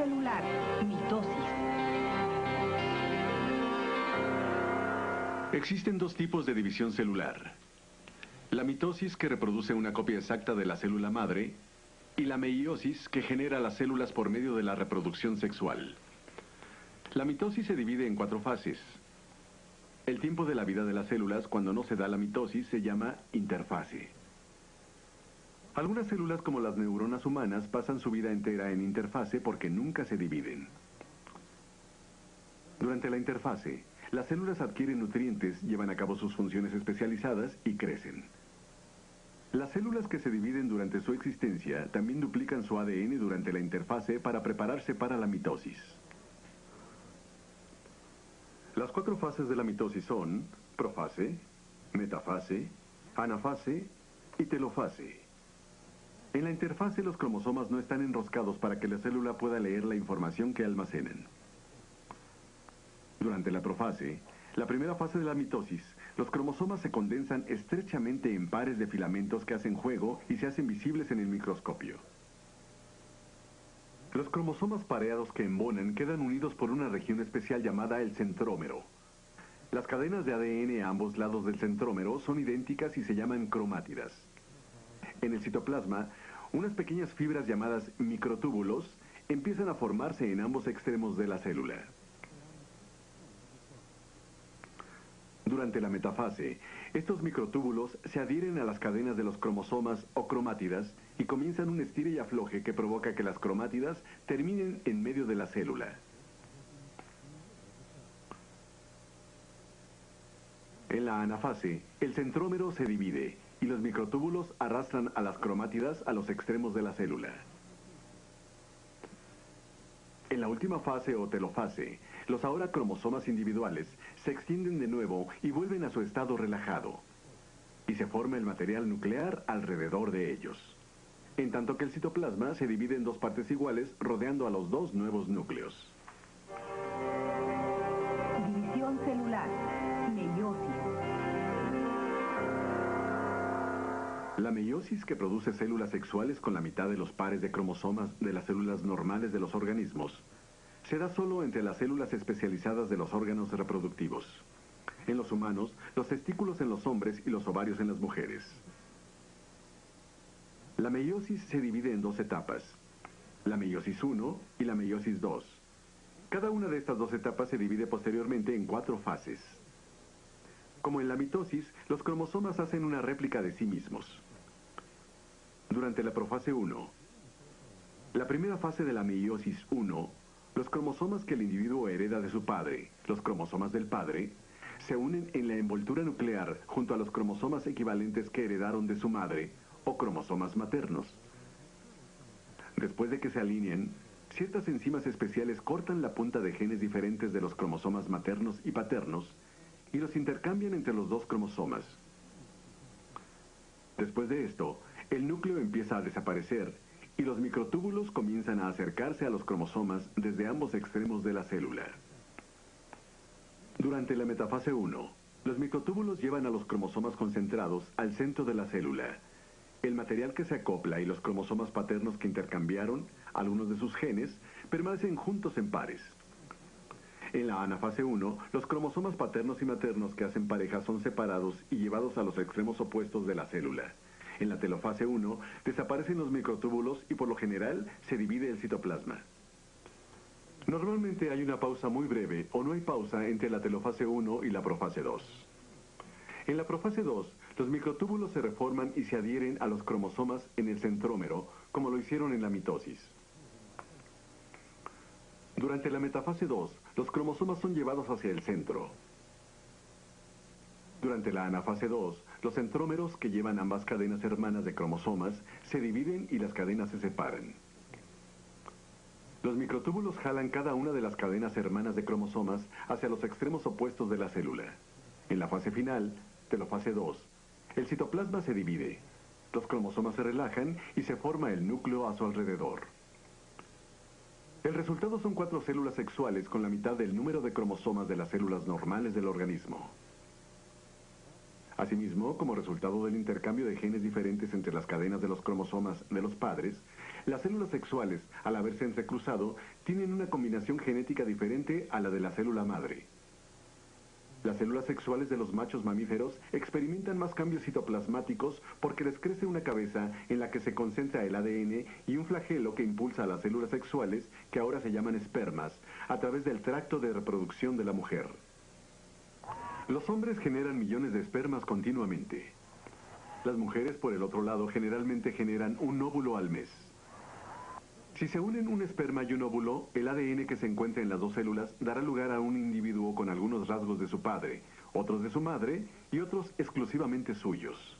celular, mitosis. Existen dos tipos de división celular. La mitosis, que reproduce una copia exacta de la célula madre, y la meiosis, que genera las células por medio de la reproducción sexual. La mitosis se divide en 4 fases. El tiempo de la vida de las células cuando no se da la mitosis se llama interfase. Algunas células, como las neuronas humanas, pasan su vida entera en interfase porque nunca se dividen. Durante la interfase, las células adquieren nutrientes, llevan a cabo sus funciones especializadas y crecen. Las células que se dividen durante su existencia también duplican su ADN durante la interfase para prepararse para la mitosis. Las 4 fases de la mitosis son profase, metafase, anafase y telofase. En la interfase, los cromosomas no están enroscados para que la célula pueda leer la información que almacenan. Durante la profase, la primera fase de la mitosis, los cromosomas se condensan estrechamente en pares de filamentos que hacen juego y se hacen visibles en el microscopio. Los cromosomas pareados que embonan quedan unidos por una región especial llamada el centrómero. Las cadenas de ADN a ambos lados del centrómero son idénticas y se llaman cromátidas. En el citoplasma, unas pequeñas fibras llamadas microtúbulos empiezan a formarse en ambos extremos de la célula. Durante la metafase, estos microtúbulos se adhieren a las cadenas de los cromosomas o cromátidas y comienzan un estire y afloje que provoca que las cromátidas terminen en medio de la célula. En la anafase, el centrómero se divide y los microtúbulos arrastran a las cromátidas a los extremos de la célula. En la última fase o telofase, los ahora cromosomas individuales se extienden de nuevo y vuelven a su estado relajado. Y se forma el material nuclear alrededor de ellos. En tanto que el citoplasma se divide en 2 partes iguales rodeando a los 2 nuevos núcleos. División celular, meiosis. La meiosis, que produce células sexuales con la mitad de los pares de cromosomas de las células normales de los organismos, se da solo entre las células especializadas de los órganos reproductivos. En los humanos, los testículos en los hombres y los ovarios en las mujeres. La meiosis se divide en 2 etapas, la meiosis 1 y la meiosis 2. Cada una de estas 2 etapas se divide posteriormente en 4 fases. Como en la mitosis, los cromosomas hacen una réplica de sí mismos. Durante la profase 1, la primera fase de la meiosis 1, los cromosomas que el individuo hereda de su padre, los cromosomas del padre, se unen en la envoltura nuclear junto a los cromosomas equivalentes que heredaron de su madre, o cromosomas maternos. Después de que se alineen, ciertas enzimas especiales cortan la punta de genes diferentes de los cromosomas maternos y paternos y los intercambian entre los 2 cromosomas. Después de esto, el núcleo empieza a desaparecer y los microtúbulos comienzan a acercarse a los cromosomas desde ambos extremos de la célula. Durante la metafase 1, los microtúbulos llevan a los cromosomas concentrados al centro de la célula. El material que se acopla y los cromosomas paternos que intercambiaron algunos de sus genes permanecen juntos en pares. En la anafase 1, los cromosomas paternos y maternos que hacen pareja son separados y llevados a los extremos opuestos de la célula. En la telofase 1, desaparecen los microtúbulos y por lo general se divide el citoplasma. Normalmente hay una pausa muy breve o no hay pausa entre la telofase 1 y la profase 2. En la profase 2, los microtúbulos se reforman y se adhieren a los cromosomas en el centrómero, como lo hicieron en la mitosis. Durante la metafase 2, los cromosomas son llevados hacia el centro. Durante la anafase 2, los centrómeros que llevan ambas cadenas hermanas de cromosomas se dividen y las cadenas se separan. Los microtúbulos jalan cada una de las cadenas hermanas de cromosomas hacia los extremos opuestos de la célula. En la fase final, telofase 2, el citoplasma se divide. Los cromosomas se relajan y se forma el núcleo a su alrededor. El resultado son 4 células sexuales con la mitad del número de cromosomas de las células normales del organismo. Asimismo, como resultado del intercambio de genes diferentes entre las cadenas de los cromosomas de los padres, Las células sexuales, al haberse entrecruzado, tienen una combinación genética diferente a la de la célula madre. Las células sexuales de los machos mamíferos experimentan más cambios citoplasmáticos porque les crece una cabeza en la que se concentra el ADN y un flagelo que impulsa a las células sexuales, que ahora se llaman espermas, a través del tracto de reproducción de la mujer. Los hombres generan millones de espermas continuamente. Las mujeres, por el otro lado, generalmente generan un óvulo al mes. Si se unen un esperma y un óvulo, el ADN que se encuentra en las dos células dará lugar a un individuo con algunos rasgos de su padre, otros de su madre y otros exclusivamente suyos.